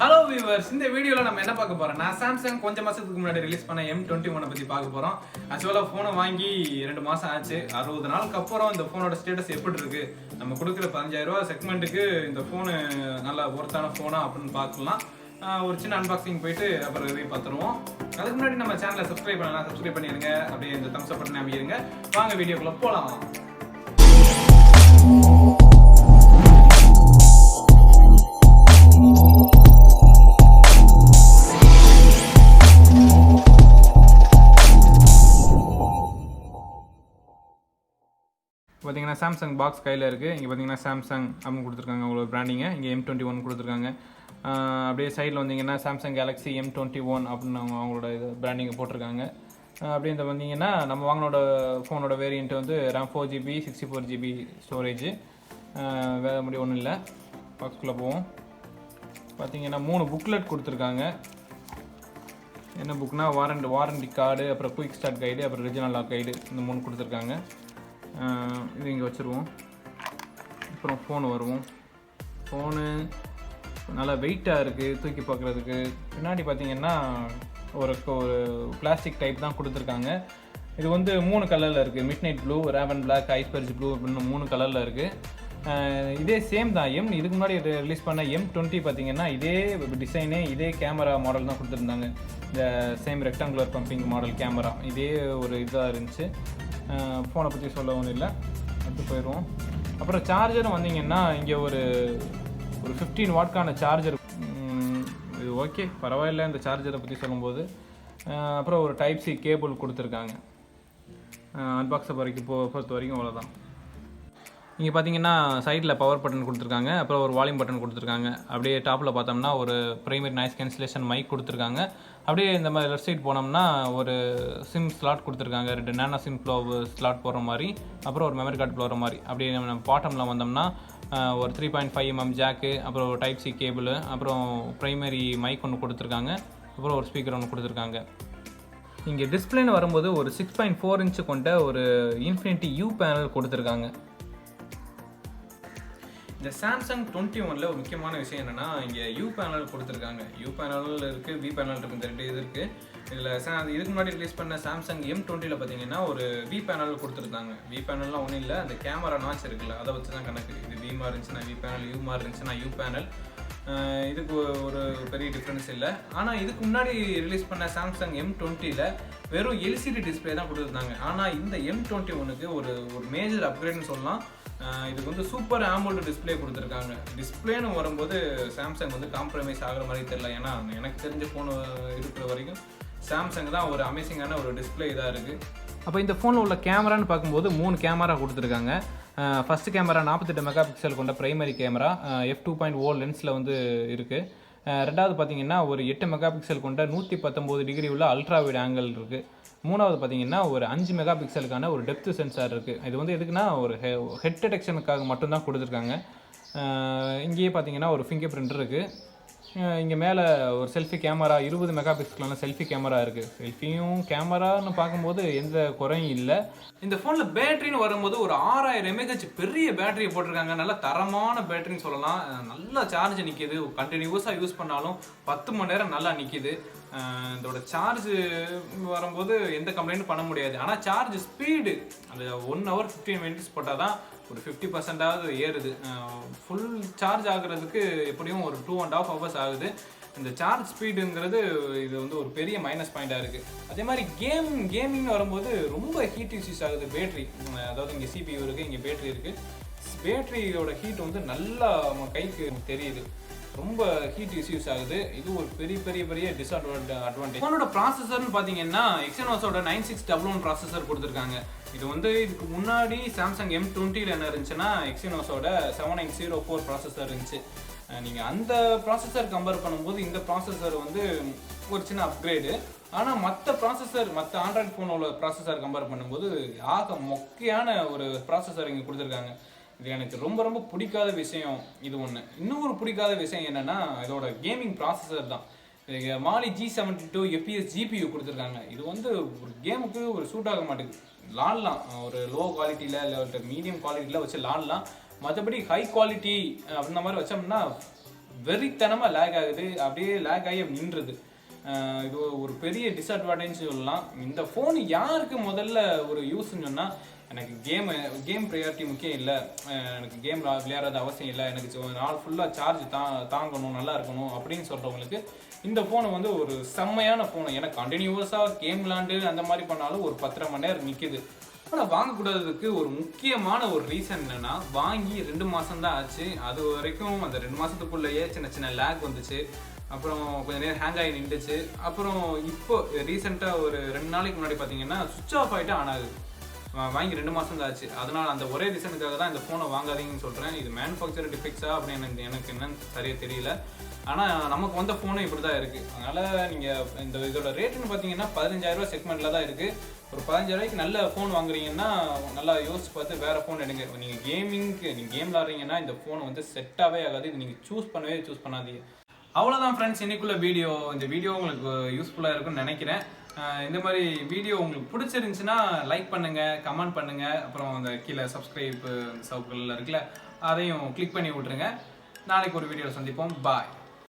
Hello viewers, இந்த வீடியோல நம்ம என்ன பார்க்க போறோம்னா Samsung கொஞ்ச மாசத்துக்கு முன்னாடி ரிலீஸ் பண்ண M21 பத்தி பார்க்க போறோம். ஆக்சுவலா போனை வாங்கி 2 மாசம் ஆச்சு. 60 நாளுக்கு அப்புறம் இந்த போனோட ஸ்டேட்டஸ் எப்படி இருக்கு? நம்ம கொடுக்குற 15000 ரூபாய் செக்மெண்ட்டுக்கு இந்த போன் நல்ல ஒர்த்தான போனா அப்படின்னு பார்க்கலாம். ஒரு சின்ன அன்பாக்சிங் போயிட்டு அப்புறம் ரிவ்யூ பார்த்துருவோம். அதுக்கு முன்னாடி நம்ம சேனலை சப்ஸ்கிரைப் பண்ணலாம், சப்ஸ்கிரைப் பண்ணிருங்க. அப்படியே இந்த தம்ஸ் அப் பட்டனை அமைங்க. வாங்க வீடியோக்குள்ள போலாம். பார்த்தீங்கன்னா சாம்சங் பாக்ஸ் கையில் இருக்குது. இங்கே பார்த்தீங்கன்னா சாம்சங் அப்படின்னு கொடுத்துருக்காங்க அவங்களோட பிராண்டிங்கை. இங்கே M21 கொடுத்துருக்காங்க. அப்படியே சைடில் வந்தீங்கன்னா சாம்சங் கேலக்ஸி M21 அப்படின்னு அவங்களோட இது பிராண்டிங்கை போட்டிருக்காங்க. அப்படியே இந்த வந்தீங்கன்னா நம்ம வாங்கினோட ஃபோனோட வேரியண்ட் வந்து RAM 4GB 64GB ஸ்டோரேஜ். வேறு முடி ஒன்றும் இல்லை. பாக்ஸ்குள்ளே போவோம். பார்த்தீங்கன்னா 3 புக்லெட் கொடுத்துருக்காங்க. என்ன புக்னா வாரண்டி கார்டு, அப்புறம் குயிக் ஸ்டார்ட் கைடு, அப்புறம் ரிஜினல் லாக் கைடு, இந்த 3 கொடுத்துருக்காங்க. இது இங்கே வச்சுருவோம். அப்புறம் ஃபோனு வருவோம். ஃபோனு நல்லா வெயிட்டாக இருக்குது தூக்கி பார்க்குறதுக்கு. பின்னாடி பார்த்திங்கன்னா ஒரு பிளாஸ்டிக் டைப் தான் கொடுத்துருக்காங்க. இது வந்து 3 கலரில் இருக்குது. Midnight blue, raven black, iceberg blue அப்படின்னு 3 கலரில் இருக்குது. இதே சேம் தான். இதுக்கு முன்னாடி ரிலீஸ் பண்ண M20 பார்த்திங்கன்னா இதே டிசைனே, இதே கேமரா மாடல் தான் கொடுத்துருந்தாங்க. இந்த same rectangular pumping model camera இதே ஒரு இதாக இருந்துச்சு. ஃபோனை பற்றி சொல்ல ஒன்றும் இல்லை, அடுத்து போயிடுவோம். அப்புறம் சார்ஜரும் வந்தீங்கன்னா இங்கே ஒரு 15 வாட்க்கான சார்ஜர். இது ஓகே, பரவாயில்ல இந்த சார்ஜரை பற்றி சொல்லும்போது. அப்புறம் ஒரு டைப் சி கேபிள் கொடுத்துருக்காங்க. அன்பாக்ஸை பொறுத்த வரைக்கும் அவ்வளோதான். இங்கே பார்த்தீங்கன்னா சைடில் பவர் பட்டன் கொடுத்துருக்காங்க, அப்புறம் ஒரு வால்யூம் பட்டன் கொடுத்துருக்காங்க. அப்படியே டாப்பில் பார்த்தோம்னா ஒரு பிரைமரி நாய்ஸ் கேன்சலேஷன் மைக் கொடுத்துருக்காங்க. அப்படியே இந்த மாதிரி லெஃப்ட் சைட் போனோம்னா ஒரு சிம் ஸ்லாட் கொடுத்துருக்காங்க. 2 நேனோ சிம் ஸ்லாட் போடுற மாதிரி, அப்புறம் ஒரு மெமரி கார்டு போடுற மாதிரி. அப்படியே நம்ம பாட்டமில் வந்தோம்னா ஒரு 3.5mm ஜாக்கு, அப்புறம் ஒரு டைப் சி கேபிள், அப்புறம் பிரைமரி மைக் ஒன்று கொடுத்துருக்காங்க, அப்புறம் ஒரு ஸ்பீக்கர் ஒன்று கொடுத்துருக்காங்க. இங்கே டிஸ்பிளேன்னு வரும்போது ஒரு 6.4 இன்ச்சு கொண்ட ஒரு இன்ஃபினிட்டி U பேனல் கொடுத்துருக்காங்க. இந்த சாம்சங் 21ல் ஒரு முக்கியமான விஷயம் என்னென்னா இங்கே U பேனல் கொடுத்துருக்காங்க. U பேனல் இருக்குது, V பேனல் இருக்குது, இந்த 2 இது இருக்குது. இதில் இதுக்கு முன்னாடி ரிலீஸ் பண்ண சாம்சங் M20ல் பார்த்தீங்கன்னா ஒரு V பேனல் கொடுத்துருந்தாங்க. V பேனல்லாம் ஒன்றும் இல்லை, அந்த கேமரா நாச் இருக்குல்ல அதை வச்சு தான் கணக்கு. இது V மாதிரி இருந்துச்சுன்னா V பேனல், U மாதிரி இருந்துச்சுன்னா U பேனல். இதுக்கு ஒரு பெரிய டிஃப்ரென்ஸ் இல்லை. ஆனால் இதுக்கு முன்னாடி ரிலீஸ் பண்ண சாம்சங் M20ல் வெறும் LCD டிஸ்பிளே தான் கொடுத்துருந்தாங்க. ஆனால் இந்த M21க்கு ஒரு மேஜர் அப்கிரேட்னு சொல்லலாம். இதுக்கு வந்து சூப்பர் AMOLED டிஸ்பிளே கொடுத்துருக்காங்க. டிஸ்பிளேன்னு வரும்போது சாம்சங் வந்து காம்ப்ரமைஸ் ஆகிற மாதிரி தெரியல. ஏன்னா எனக்கு தெரிஞ்ச ஃபோன் இருக்கிற வரைக்கும் சாம்சங் தான் ஒரு அமேசிங்கான ஒரு டிஸ்பிளே இதாக இருக்குது. அப்போ இந்த ஃபோனில் உள்ள கேமரான்னு பார்க்கும்போது 3 கேமரா கொடுத்துருக்காங்க. ஃபஸ்ட்டு கேமரா 48 மெகா பிக்சல் கொண்ட பிரைமரி கேமரா f2.0 லென்ஸில் வந்து இருக்குது. ரெண்டாவது பார்த்தீங்கன்னா ஒரு 8 மெகா பிக்சல் கொண்ட 119 டிகிரி உள்ள அல்ட்ரா வைட் ஆங்கிள் இருக்குது. மூணாவது பார்த்தீங்கன்னா ஒரு 5 மெகா பிக்சலுக்கான ஒரு டெப்த் சென்சார் இருக்குது. இது வந்து எதுக்குன்னா ஒரு ஹெட் டிடெக்ஷனுக்காக மட்டும்தான் கொடுத்துருக்காங்க. இங்கேயே பார்த்தீங்கன்னா ஒரு ஃபிங்கர் பிரிண்டர் இருக்குது. இங்கே மேலே ஒரு செல்ஃபி கேமரா 20 மெகா பிக்சலான செல்ஃபி கேமரா இருக்குது. செல்ஃபியும் கேமரான்னு பார்க்கும்போது எந்த குறையும் இல்லை. இந்த ஃபோனில் பேட்டரின்னு வரும்போது ஒரு 6000 mAh பெரிய பேட்டரியை போட்டிருக்காங்க. நல்ல தரமான பேட்டரின்னு சொல்லலாம். நல்லா சார்ஜ் நிற்கிது. கண்டினியூஸாக யூஸ் பண்ணாலும் 10 மணி நேரம் நல்லா நிற்கிது. இதோட சார்ஜ் வரும்போது எந்த கம்ப்ளைண்ட்டும் பண்ண முடியாது. ஆனால் சார்ஜ் ஸ்பீடு அந்த 1 hour 15 minutes போட்டால் தான் ஒரு 50% ஏறுது. ஃபுல் சார்ஜ் ஆகுறதுக்கு எப்படியும் ஒரு 2.5 hours ஆகுது. இந்த சார்ஜ் ஸ்பீடுங்கிறது இது வந்து ஒரு பெரிய மைனஸ் பாயிண்டாக இருக்குது. அதே மாதிரி கேமிங் வரும்போது ரொம்ப ஹீட் யூஸ் ஆகுது பேட்ரி. அதாவது இங்கே CPU இருக்குது, இங்கே பேட்ரி இருக்குது. பேட்டரியோட ஹீட் வந்து நல்லா கைக்கு தெரியுது. ரொம்ப ஹீட் யூஸ் ஆகுது. இது ஒரு பெரிய டிஸ்அட்வான்டேஜ். ஃபோனோட ப்ராசஸர்னு பார்த்தீங்கன்னா எக்ஸினோஸோட 9611 ப்ராசஸர் கொடுத்துருக்காங்க. இது வந்து இதுக்கு முன்னாடி சாம்சங் M20ல் என்ன இருந்துச்சுன்னா எக்ஸினோஸோட 7904 ப்ராசஸர் இருந்துச்சு. நீங்கள் அந்த ப்ராசஸர் கம்பேர் பண்ணும்போது இந்த ப்ராசஸர் வந்து ஒரு சின்ன அப்கிரேடு. ஆனால் மற்ற ஆண்ட்ராய்ட் ஃபோனோட ப்ராசஸர் கம்பேர் பண்ணும்போது மொக்கையான ஒரு ப்ராசஸர் இங்கே கொடுத்துருக்காங்க. இது எனக்கு ரொம்ப பிடிக்காத விஷயம் இது ஒன்று. இன்னொரு பிடிக்காத விஷயம் என்னென்னா இதோட கேமிங் ப்ராசஸர் தான். மாலி G72 FPS GPU கொடுத்துருக்காங்க. இது வந்து ஒரு கேமுக்கு ஒரு சூட் ஆக மாட்டேங்குது. விளாட்லாம் ஒரு லோ குவாலிட்டியில் இல்லை மீடியம் குவாலிட்டியில் வச்சு விளாட்லாம். மற்றபடி ஹை குவாலிட்டி அப்படின்ற மாதிரி வச்சோம்னா வெறித்தனமாக லேக் ஆகுது, அப்படியே லேக் ஆகி நின்றுது. இது ஒரு பெரிய டிஸ்அட்வான்டேஜ் சொல்லலாம். இந்த ஃபோன் யாருக்கு முதல்ல ஒரு யூஸ்ன்னு சொன்னால், எனக்கு கேம் ப்ரையாரிட்டி முக்கியம் இல்லை, எனக்கு கேம் விளையாடுறது அவசியம் இல்லை, எனக்கு நாள் ஃபுல்லாக சார்ஜ் தாங்கணும், நல்லா இருக்கணும் அப்படின்னு சொல்கிறவங்களுக்கு இந்த ஃபோனை வந்து ஒரு செம்மையான ஃபோனு. எனக்கு கண்டினியூஸாக கேம் விளாண்டு அந்த மாதிரி பண்ணாலும் ஒரு 10 மணி நேரம் நிற்கிது. ஆனால் வாங்கக்கூடாததுக்கு ஒரு முக்கியமான ஒரு ரீசன் என்னென்னா, வாங்கி 2 மாதம் தான் ஆச்சு. அது வரைக்கும் அந்த 2 மாதத்துக்குள்ளேயே சின்ன சின்ன லேக் வந்துச்சு, அப்புறம் கொஞ்சம் நேரம் ஹேங் ஆகி நின்றுச்சு. அப்புறம் இப்போ ரீசெண்டாக ஒரு 2 நாளைக்கு முன்னாடி பார்த்தீங்கன்னா சுவிட்ச் ஆஃப் ஆகிட்டு ஆன் ஆகுது. வாங்கி 2 மாதம் தான் ஆச்சு. அதனால் அந்த ஒரே ரீசனுக்காக தான் இந்த ஃபோனை வாங்காதீங்கன்னு சொல்கிறேன். இது மேனுஃபேக்சர் டிஃபெக்ட்ஸா அப்படின்னு எனக்கு என்னன்னு சரியாக தெரியல. ஆனால் நமக்கு வந்த ஃபோனும் இப்படி தான் இருக்குது. அதனால் நீங்கள் இதோட ரேட்டுன்னு பார்த்தீங்கன்னா 15,000 செக்மெண்ட்டில் தான் இருக்குது. ஒரு 15,000 நல்ல ஃபோன் வாங்குறீங்கன்னா நல்லா யோசிச்சு பார்த்து வேறு ஃபோன் எடுங்க. நீங்கள் கேம் விளாட்றீங்கன்னா இந்த ஃபோன் வந்து செட்டாகவே ஆகாது. இது நீங்கள் சூஸ் பண்ணாதீங்க. அவ்வளோதான் ஃப்ரெண்ட்ஸ், இன்னைக்குள்ள வீடியோ. இந்த வீடியோ உங்களுக்கு யூஸ்ஃபுல்லாக இருக்கும்னு நினைக்கிறேன். இந்த மாதிரி வீடியோ உங்களுக்கு பிடிச்சிருந்துச்சுன்னா லைக் பண்ணுங்கள், கமெண்ட் பண்ணுங்கள், அப்புறம் அந்த கீழே சப்ஸ்கிரைப் சவுக்கில் இருக்குல்ல, அதையும் கிளிக் பண்ணி விட்ருங்க. நாளைக்கு ஒரு வீடியோவில் சந்திப்போம். பாய்.